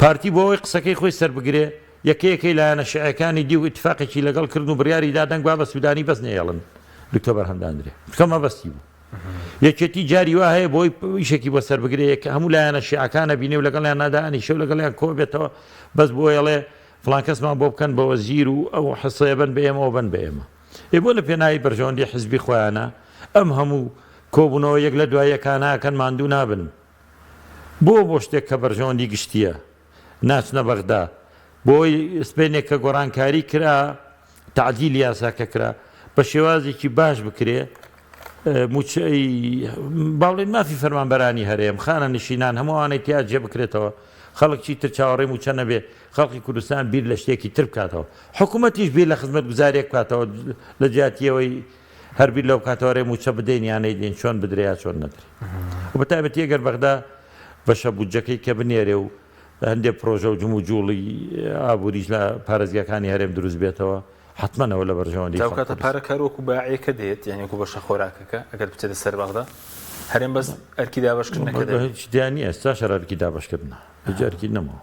پارتی بۆ ئەوەی قسەکەی خۆی سەر بگرێ یەکەیەکەی لایەنە شیعەکانی دی و ئیتفاقێکی لەگەڵ کردن و بڕیاری دادەنگ با بە سوودانی بەس نێڵن دکتۆر بەرهەمدانرێ کەمە بەستی بوو یەکێتی جاری وا هەیە بۆی ئیشێکی بۆ سەر بگرێ کە هەموو لایەنە شیعەکانە بینێ و لەگەڵیان نادانی شەو لەگەڵیان کۆ بێتەوە بەس بۆ ئێڵێ فڵان کەسمان بۆ بکەن بە وەزیر و ئەو حسەیە بن بە ئێمەوە بن بە ئێمە بۆ لە پێناوی بەرژەوەندی حزبی خۆیانە ئەم هەموو کۆبوونەوە یەک لە دواییەکاناکەن ماندوو نابن بۆ شتێک کە بەرژەوەندی گشتیە ناچنە بەغدا بۆی سپێنێک کە گۆڕانکاری کرا تعدیل یاساکە کرا بە شێوازێکی باش بکرێ موچەی باڵێن مافی فەرمانبەرانی هەرێم خانە نشینان هەمووانەی تیا جێ بکرێتەوە خەڵکی تر چاوەڕێی موچە نەبێ خەڵکی کوردستان بیر لە شتێکی تر بکاتەوە حکوومەتیش بیر لە خزمەت گوزارێک بکاتەوە لە جیاتیەوەی هەربیر لەو کاتەوەڕێ موچە بدەین یانەی دێن چۆن بدرێ چۆن نەدرێ و بەتایبەتی ئەگەر بەغدا بەشە بودجەکەی کە بنێرێ و هەندێک پرۆژە و جم و جوڵی ئابووریش لە پارێزگاکانی هەرێم دروست بێتەوە حتممەەوە لە بەرژەوەندی کاتە پارەکەرۆکو باعەکە دێت یانێکو بەشە خۆراکەکە ئەگەر بچێتە سەر بەغدا هەرێم بەس ئەرکی دابشکردنەکە هیچ دیانی ئێستا شەرارکی دابشکردنە هیچارکی نەمەوە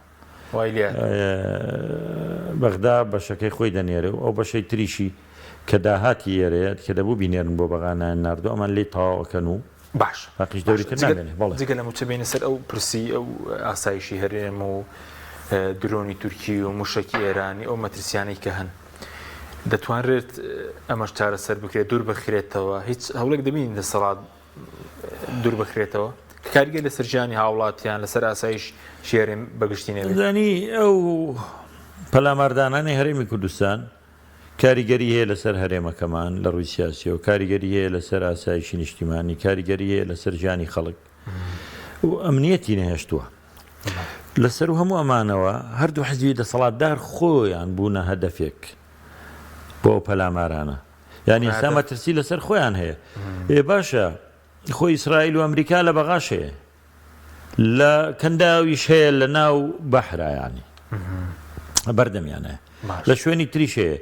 بەغدا بەشەکەی خۆی دەنێرە و ئەو بەشەی تریشی کە داهاتی ئێرەیە کە دەبوو بینێرن بۆ بەغانیان نردو ئەمان لێ تاواکەن و باش باقیش دەوریتر نامێنێ بەڵێ جگە لە موچە بینە سەر ئەو پرسی ئەو ئاسایشی هەرێم و درۆنی تورکی و موشکی ئێرانی ئەو مەترسیانەی کە هەن دەتوانرێت ئەمەش چارەسەر بکرێت دوور بخرێتەوە هیچ هەوڵێک دەبین دەسەڵات دوور بخرێتەوە کاریگە لە سەرژیانی هاوڵاتیان لەسەر ئاسایش شێرم بەگشتینەوە زانی ئەو پەلاماردانانی هەرێمی کوردستان کاریگەری هەیە لەسەر هەرێمەکەمان لە ڕووی سیاسیەوە کاریگەری هەیە لەسەر ئاسایشی نیشتیمانی کاریگەری هەیە لەسەر ژیانی خەڵک و ئەمنیەتی نەهێشتووە لەسەر و هەموو ئەمانەوە هەردوو حزبی دەسەڵاتدار خۆیان بوونە هەدەفێک بۆ ئەو پەلامارانە یعنی ئێستا مەترسی لەسەر خۆیان هەیە باشە خۆی ئیسرائیل و ئەمریکا لە بەغاش هەیە لە کەنداویش هەیە لە ناو بەحرایانی بەردەمیانە لە شوێنی تریش هەیە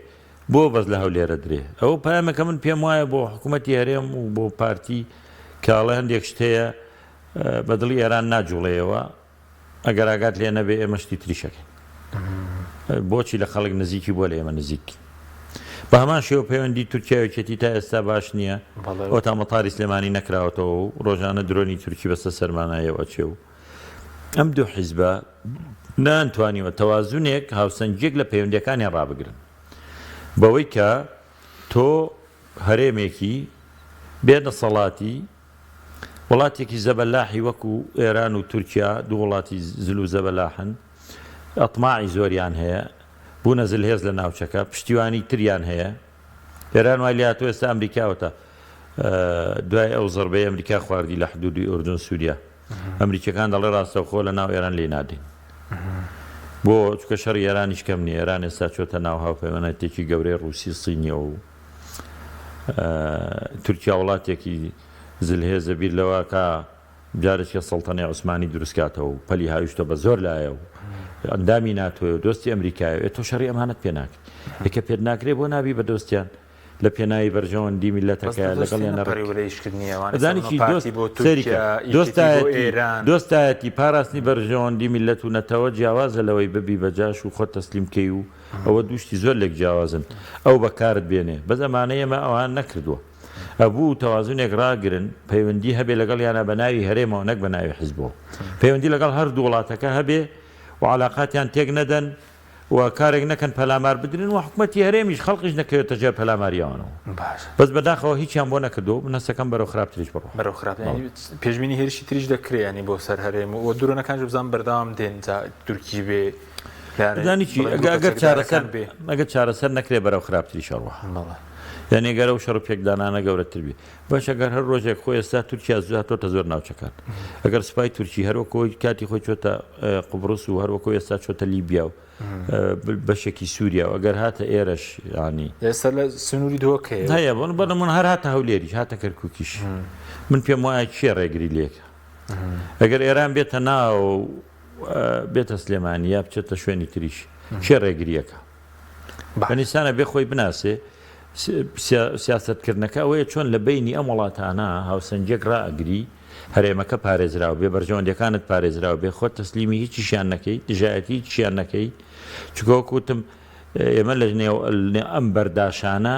بۆ بەس لە هەولێرە درێ ئەوە پامەکە من پێم وایە بۆ حکوومەتی هەرێم و بۆ پارتی کاڵە هەندێک شتەیە بەدڵی ئێران ناجوڵێەوە ئەگەر ئاگات لێ نەبێ ئێمەشتی تریشەکەین بۆچی لە خەڵک نزیکی بۆ لە ئێمە نزیکی بە هەمان شێوە پەیوەندی تورکیاوێتی تا ئێستا باش نییە ئەو تا مەتاری سلێمانی نەکراوەتەوە و ڕۆژانە درۆنی تورکی بەسە سەرمانایەوە چێ و ئەم دوو حیزبە نانتوانیوە تەوازونێک هاوسەنگێک لە پەیوەندیەکانیان ڕابگرن بەوەی کە تۆ هەرێمێکی بێدەسەڵاتی وڵاتێکی زەبەلاحی وەکو ئێران و تورکیا دوو وڵاتی زل و زەبەلاحن ئەطماعی زۆریان هەیە بوونە زلهێز لە ناوچەکە پشتیوانی تریان هەیە ئێران وای لاتۆ ئێستا ئەمریکاوەتە دوای ئەو زەربەی ئەمریکا خواردی لە حدودی ئوردن سووریا ئەمریکەکان دەڵێ ڕاستەوخۆ لە ناو ئێران لێ نادین بۆ چکە شەڕی ئێرانیش کەم نیە ئێران ئێستا چۆتە ناو هاوپەیمانەتێکی گەورەی ڕووسی سینیە و تورکیا وڵاتێکی زلهێزە بیر لەوە کە جارێکی سەڵتەنەی عوسمانی دروستکاتەوە و پەلی هاویشتە بە زۆر لایە و ئەندامی ناتوێ و دۆستی ئەمریکایە تۆ شەڕی ئەمانەت پێ ناکرێت یەکە پێت ناکرێت بۆ نابی بە دۆستیان لە پێناوی بەرژەوەندی میلەتەکە لەگەڵ دۆستایەتی پاراستنی بەرژەوەندی میلەت و نەتەوە جیاوازە لەوەی ببی بەجاش و خۆت تەسلیمکەی و ئەوە دوشتی زۆر لێک جیاوازن ئەو بەکارت بێنێ بە زەمانەیە ئەمە ئەوان نەکردووە ئەبوو تەوازونێک ڕاگرن پەیوەندی هەبێ لەگەڵ یانە بە ناوی هەرێمەوە نەک بە ناوی حیزبەوە پەیوەندی لەگەڵ هەردوو وڵاتەکە هەبێ و علاقاتیان تێک نەدەن و کارێک نەکەن پەلامار بدرن و حکوومەتی هەرێمیش خەڵقیش نەکەوێتە ژێر پەلاماریەوەنەوە بەس بەداخەوە هیچیان بۆ نەکردو نەسەکەم بەرەو خراپتریش بڕۆ بەرەو خراپ پێشبینی هێرشی تریش دەکرێنی بۆ سەر هەرێم و دوورەکانش بزان بەردەوام دێن تورکی بێ ئەگەر چارەسەر نەکرێ بەرەو خراپتری شەڕوە یعنی گەرە و شەڕ و پێکدانانە گەورەتر بێ باش ئەگەر هەر ڕۆژێک خۆی ئێستا تورکیا زیاتۆتە زۆر ناوچەکان ئەگەر سوپای تورکی هەروەکۆی کاتی خۆی چۆتە قوبڕوس و هەروەکۆ ئێستا چۆتە لیبیا و بەشێکی سووریا و ئەگەر هاتە ئێرەش ینی ئێستا لە سنووری دۆکەیە هەیە بەڵ من هەر هاتە هەولێریش هاتە کەرکووکیش من پێم وایە چێ ڕێگری لێکە ئەگەر ئێران بێتە ناو بێتە سلێمانی یا بچێتە شوێنی تریش چێ ڕێگریەکە بەنیسانە بێ خۆی بناسێ سیاستکردنەکە ئەوەیە چۆن لە بینی ئەم وڵاتانە هاوسەنجێک ڕائگری هەرێمەکە پارێزراوە بێ بەرژەوەندەکانت پارێزراوە بێ خۆت تەسلیمی هیچیشیان نەکەی دژایەتی هیچیان نەکەی چکۆ کوتم ئێمە لە ئەم بەرداشانە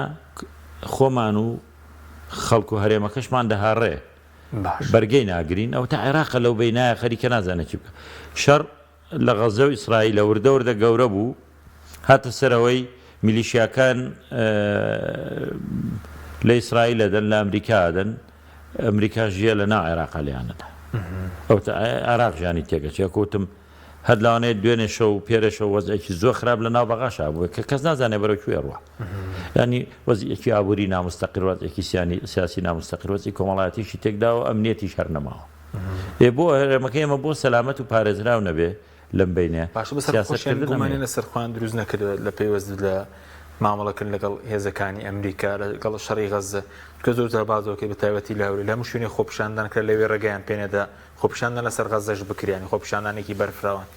خۆمان و خەڵک و هەرێمەکەشمان دەهاڕێ بەرگەی ناگرین ئەو تا عێراقە لەو بینایە خەریکە نازانێت چی بکە شەڕ لە غەزە و ئیسرائیل لە وردە وردە گەورە بوو هاتە سەرەوەی میلیشیاکان لە ئیسرائیل دەدەن لە ئەمریکا دەن ئەمریکا ژیە لە ناو عێراقا لێیانەدا ئەو عێراق ژیانی تێگەچێ کوتم هەر لاوانەیە دوێنێ شەو و پێرەشەوە وەزعێکی زۆر خراپ لە ناو بەغاشا بووە کە کەس نازانێ بەرەو کوێ ڕوە ینی وەزعێکی ئابووری نامستەقیر وەزعێکی سیاسی نامستەقیر وەزعی کۆمەڵایەتیشی تێکدا و ئەمنیەتیش هەر نەماوە بۆ هەرێمەکە ئێمە بۆ سەلامەت و پارێزراو نەبێ لەم بینێ گومانی لەسەر خوان دروست نەکرد لە پێیوەست لە مامەڵەکردن لەگەڵ هێزەکانی ئەمریکا لەگەڵ شەڕی غەزە کە زۆرجار بازۆکەی بە تایبەتی لە هەوری لە هەموو شوێنی خۆپیشاندان کرد لەوێ ڕێگەیان پێنێدا خۆپیشاندان لەسەر غەزەش بکریانی خۆپیشاندانێکی بەرفراوان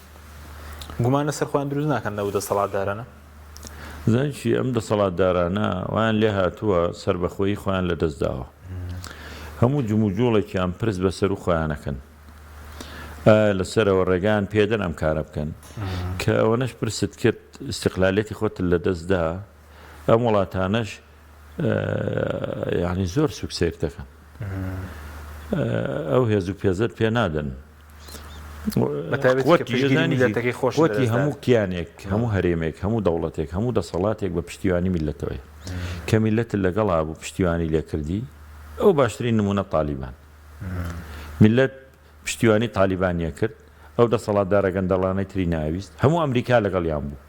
گومان لەسەر خوان دروست ناکەن لەو دەسەڵاتدارانە زانچی ئەم دەسەڵاتدارانە وایان لێ هاتووە سربەخۆیی خۆیان لە دەستداوە هەموو جموجوڵێکیان پرس بەسەر و خۆیانەکەن لەسەرەوە ڕێگان پێدەن ئەم کارە بکەن کە ئەوەنەش پرست کرد استقلالێتی خۆت لە دەستدا ئەم وڵاتانەش یعنی زۆر سوکسێر دەکەن ئەو هێز و پێزت پێ نادەن خۆتی هەموو کیانێک هەموو هەرێمێک هەموو دەوڵەتێک هەموو دەسەڵاتێک بە پشتیوانی میلەتەوەی کە میلەت لەگەڵا بوو پشتیوانی لێکردی ئەو باشترین نمونە تالیبان میلەت پشتیوانی تالیبانیە کرد ئەو دەسەڵاتدارە گەندەڵانەی تری ناویست هەموو ئەمریکا لەگەڵیان بوو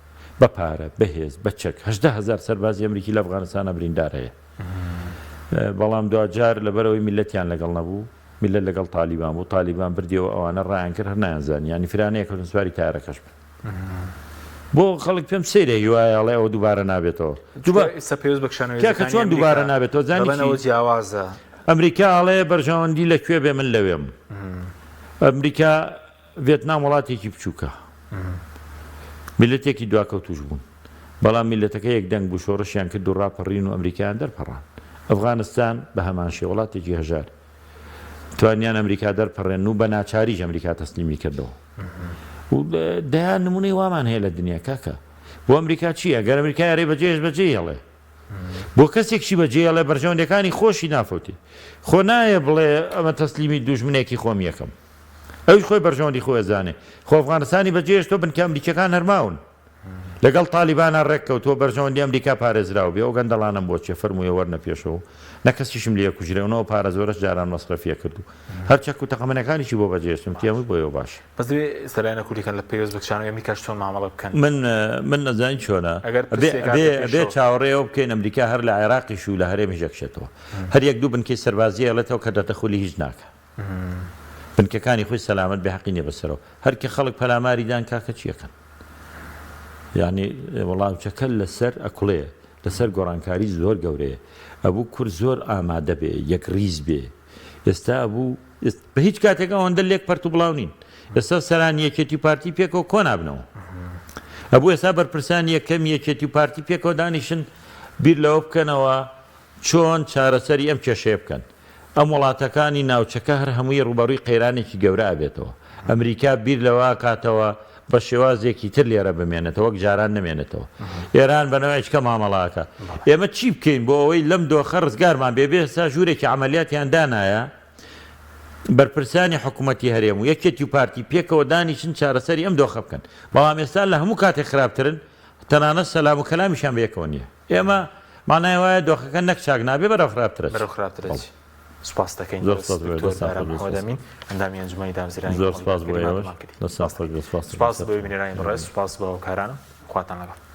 بە پارە بەهێز بە چەک 18,000 سەربازی ئەمریکی لە ئەفغانستانە بریندار هەیە بەڵام دوجار لەبەرەوەی میلەتیان لەگەڵ نەبوو میلەت لەگەڵ تالیبان بوو تالیبان بردیەوە ئەوانە ڕایان کرد هەر نایانزانی ینی فرانەیە کەوتن سواری تایارەکەش بن بۆ خەڵک پێم سەیرە هیوایەڵێ ئەوە دووبارە نابێتەوە ئێستا پێویست بە کشانەوەی کە چۆن دووبارە نابێتەوە زانیەوە جیاوازە ئەمریکا ئەڵێ بەرژەوەندی لەکوێ بێ من لەوێم ئەمریکا ڤێتنام وڵاتێکی بچووکە میلەتێکی دواکەوتوش بوون بەڵام میلەتەکە یەک دەنگ بوو شۆڕشیان کرد و ڕاپەڕین و ئەمریکایان دەرپەڕان ئەفغانستان بە هەمان شێ وڵاتێکی هەژار توانیان ئەمریکا دەرپەڕێن و بە ناچاریش ئەمریکا تەسلیمی کردەوە و دەیان نمونەی وامان هەیە لە دنیا کاکە بۆ ئەمریکا چییە گەر ئەمریکا یارێ بەجێش بەجێ هێڵێ بۆ کەسێکشی بەجێ هێڵێ بەرژەوەندەکانی خۆشی نافوتی خۆ نایە بڵێ ئەمە تەسلیمی دوژمنێکی خۆم یەکەم ئەوش خۆی بەرژەوەندی خۆی ئەزانێ خۆ ئەفغانستانی بەجێش تۆ بنکە ئەمریکەکان هەرماون لەگەڵ تالیبانە ڕێککەوتۆ بەرژەوەندی ئەمریکا پارێزراو بێ ئەو گەندەڵانم بۆچێ فەرموویە وەرنە پێشەوە نەکەسیشم لێ کوژرێنەوە پارە زۆرەش جاران مەسرەفیە کردو هەرچەک و تەقەمەنەکانیشی بۆ بەجێشتم تێمە بۆیەوە باش بەس دەبێ سەرایەنە کوردیکەن لە پێویست بە کشانەوەی ئەمریکاش چۆن مامەڵە بکەن من نەزانی چۆنە بێ چاوەڕێەوە بکەین ئەمریکا هەر لە عێراقیش و لە هەرێمیش یەکشێتەوە هەر یەک دوو بنکەی سەربازی هەڵێتەوە کە دەتەخولی هیچ ناکە بنکەکانی خۆی سەلامەت بێ حەقی نیە بەسەرەوە هەرکە خەڵک پەلاماریدان کاکە چیەکەن یعنی وەڵامچەکە لەسەر ئەکوڵەیە لەسەر گۆڕانکاری زۆر گەورەیە ئەبوو کورد زۆر ئامادە بێ یەک ریز بێ ئێستا ئەبوو بە هیچ کاتێک ئەوەندە لێک پەرت و بڵاو نین ئێستا سەران یەکێتی پارتی پێکەوە کۆ نابنەوە ئەبوو ئێستا بەرپرسان یەکەم یەکێتی پارتی پێکەوە دانیشن بیر لەوە بکەنەوە چۆن چارەسەری ئەم کێشەیە بکەن ئەم وڵاتەکانی ناوچەکە هەر هەمووی ڕوبەڕووی قەیرانێکی گەورە ئابێتەوە ئەمریکا بیر لەوە کاتەوە بە شێوازێکی تر لێرە بمێنێتەوە وەک جاران نمێنێتەوە ئێران بەنەوەیچکە مامەڵاکە ئێمە چی بکەین بۆ ئەوەی لەم دۆخە ڕزگارمان بێبێ سا ژوورێکی عملیاتیان دانایە بەرپرسانی حکوومەتی هەرێم و یەکێتی و پارتی پێکەوە دانیشن چارەسەری ئەم دۆخە بکەن بەڵام ئێستا لە هەموو کاتێک خراپترن تەنانەت سەلام و کەلامیشان بە یەکەوە نییە ئێمە مانای وایە دۆخەکە نەک چاک نابێ بەرەو خراپترە سپاس دەکەین ئەندامی ئەنجومەنی دامزرانی زۆر سپاس بۆ ئێوەش سپاس بۆ بینەرانی بەڕێز سپاس بۆ کارانە خواتان لەگەڵ